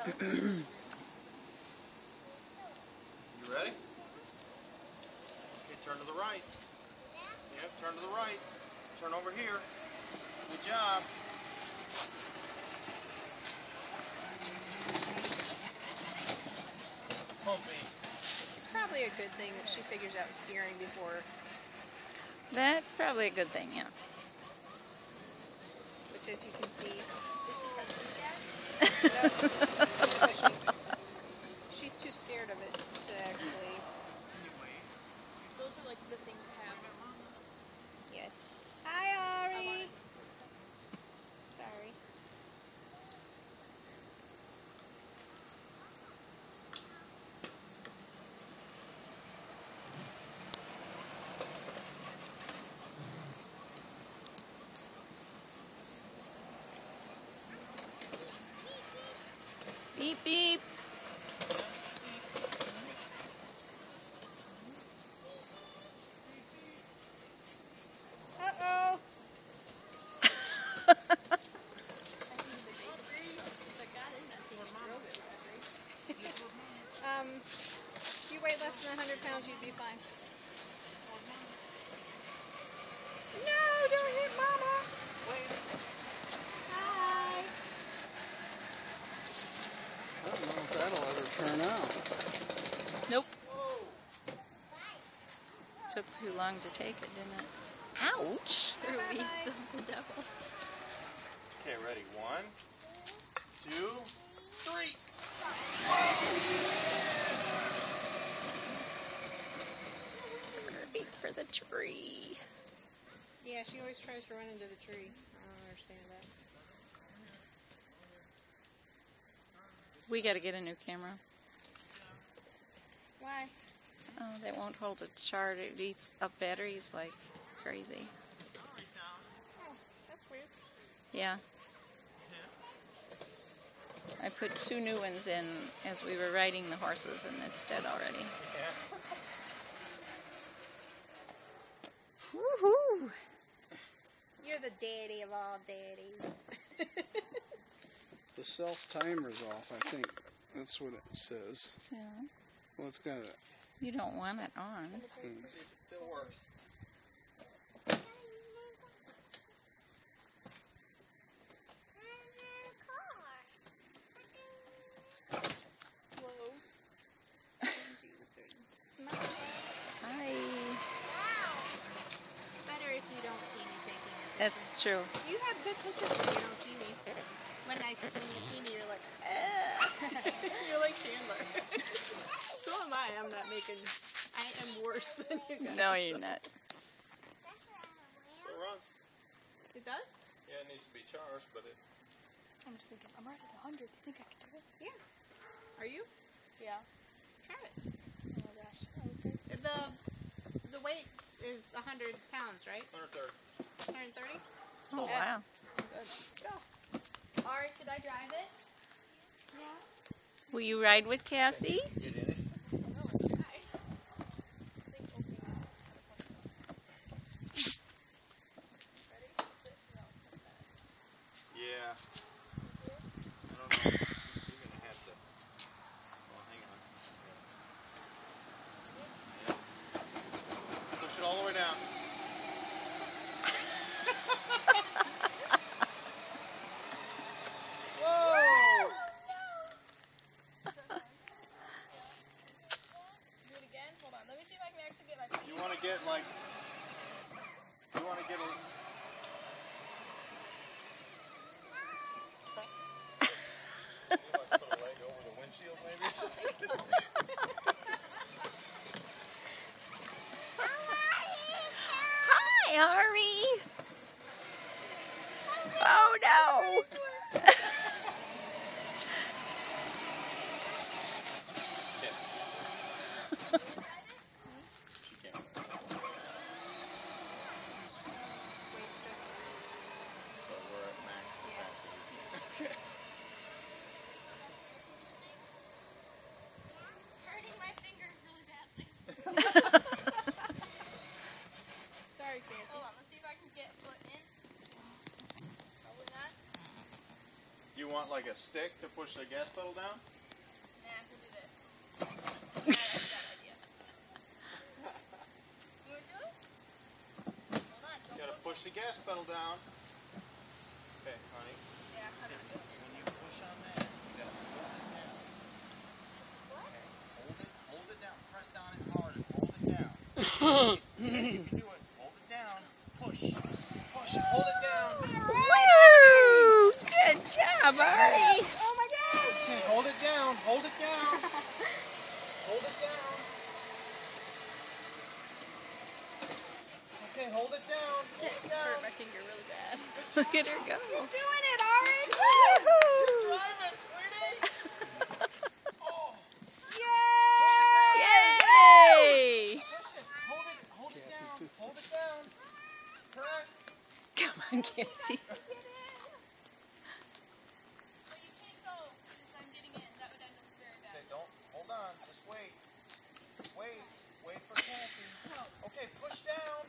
You ready? Okay, turn to the right. Yep, turn to the right. Turn over here. Good job. Pumpy. It's probably a good thing that she figures out steering before. That's probably a good thing, yeah. Which, as you can see, she's too scared of it to actually. Those are like the things to have. Yes. Hi, Ari. Sorry. Beep, beep. Uh-oh. If you weigh less than 100 pounds, you'd be fine. No, don't hit Mama. Hi. I don't know if that'll ever turn out. Nope. Took too long to take it, didn't it? Ouch! Reefs of the devil. Okay, ready? 1, 2, 3. Great for the tree. Yeah, she always tries to run into the tree. I don't understand that. We gotta get a new camera. Why? Oh, that won't hold a chart. It eats up batteries like crazy. Oh, that's weird. Yeah. I put 2 new ones in as we were riding the horses, and it's dead already. Woohoo! You're the daddy of all daddies. The self-timer's off, I think. That's what it says. Yeah. Well, it's got a... You don't want it on. Let's see if it still works. Hi. It's better if you don't see me taking it. That's true. You have good pictures when you don't see me. When you see me, you're like, you're like Chandler. So am I. I'm not making. I am worse than you guys. No, you're not. Still runs. It does? Yeah, it needs to be charged, but it... I'm just thinking, I'm right at 100. You think I can do it? Yeah. Are you? Yeah. Try it. Oh my gosh. Okay. The weight is 100 pounds, right? 130. 130? Oh, Yeah. wow. Let's go. Ari, should I drive it? Yeah. Will you ride with Cassie? Get in it. Yeah. I don't know. You're gonna have to. Well, hang on. Yeah. Push it all the way down. Whoa! Do it again? Hold on. Let me see if I can actually get my feet. You want to get like. You want to get a. Put a leg over the windshield, maybe. Or something? Hi, Ari. Oh, no. She can't. So we're at max capacity. Hurting my fingers really badly. Sorry, Cassie. Hold on. Let's see if I can get foot in. Probably not. You want like a stick to push the gas pedal down? Nah, we'll do this. Nah, that's a bad idea. You wanna do it? Hold on, You don't gotta go push the gas pedal down. Okay, honey. Yeah, I'm not doing it. When you push on that, you gotta push it down. What? Okay, hold it down. Press on it hard and hold it down. You can do it. Hold it down. Push. Push. Hold it down. Woo! Good job, Ari. Oh my gosh! Okay, hold it down. Hold it down. Hold it down. Okay, hold it down. Hold it down. Hurt my finger really bad. Look at her go. Doing it, Ari! Woohoo! Drive it, sweetie. Oh. Yay! Yay! Push it. Hold it. Hold it down. Hold it down. Press. Come on, Cassie. Well, you can't go because I'm getting in. That would end up very bad. Okay, don't. Hold on. Just wait. Wait. Wait for Cassie. Okay, push down.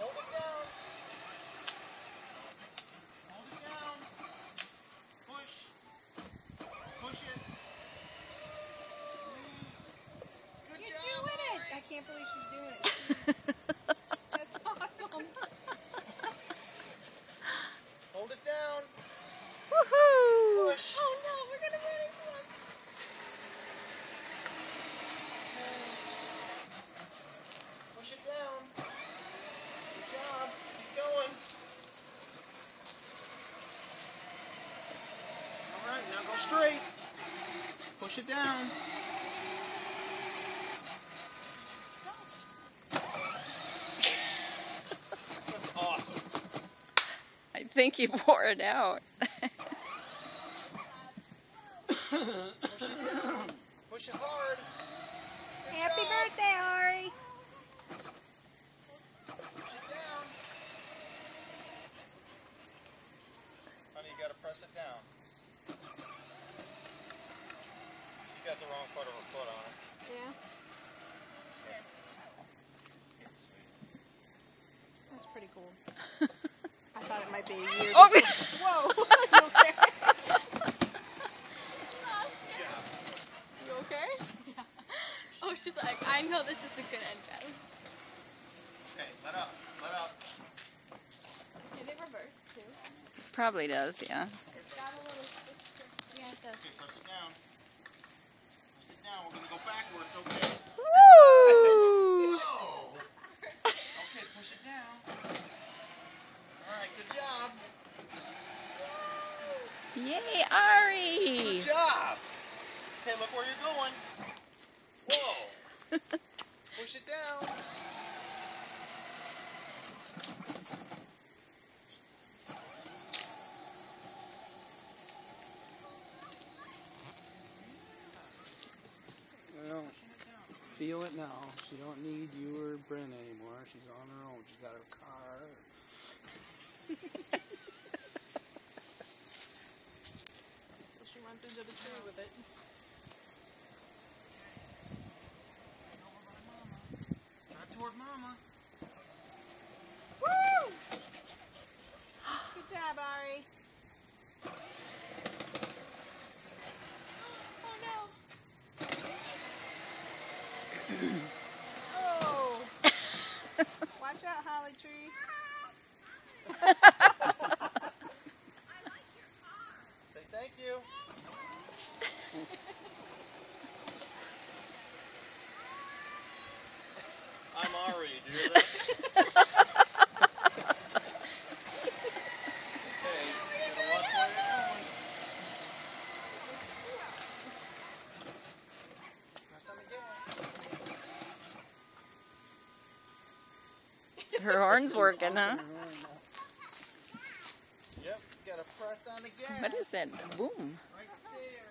Hold it down. Hold it down. Push. Push it. Good You're job, doing it! Ari. I can't believe she's doing it. That's awesome. Hold it down. Woohoo! Push. Oh no, we're gonna run into him. Push it down. Good job. Keep going. All right, now go straight. Push it down. That's awesome. I think you wore it out. Push it down. Push it hard. Good Happy job. birthday, Ari! Push it down. Honey, you gotta press it down. You got the wrong part of her foot on it. Yeah. That's pretty cool. I thought it might be a year. Oh, Whoa! You okay? You okay? Yeah. Oh, she's like, I know this isn't gonna end bad. Okay, let up. Let up. Can it reverse too? probably does, yeah. It's got a little. You have to. Okay, press it down. Press it down. We're gonna go backwards, okay? Woo! Whoa! Okay, push it down. Alright, good job. Yay, Ari! Good job. Okay, look where you're going. Whoa. Push it down. Well, feel it now. She don't need you or Bryn anymore. She's on her own. She's got her car. So she runs into the tree with it. Not toward Mama. Woo! Good job, Ari. Oh no. Oh! Watch out, Holly Tree. Say thank you. I'm Ari. Did you hear that? Okay, you gotta watch where you're going. Press on the gas. Her horn's working, huh? Yep, you gotta press on the gas. What is that? Boom. Right there.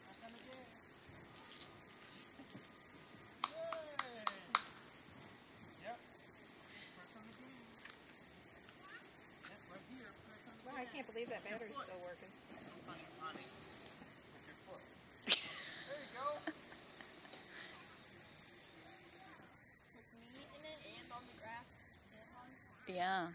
Press on the gas. Yay. Yep. Press on the gas. Yep, right here. Press on the Wow, I can't believe that battery's still working. Honey, honey. With your foot. There you go. With me in it. Yeah.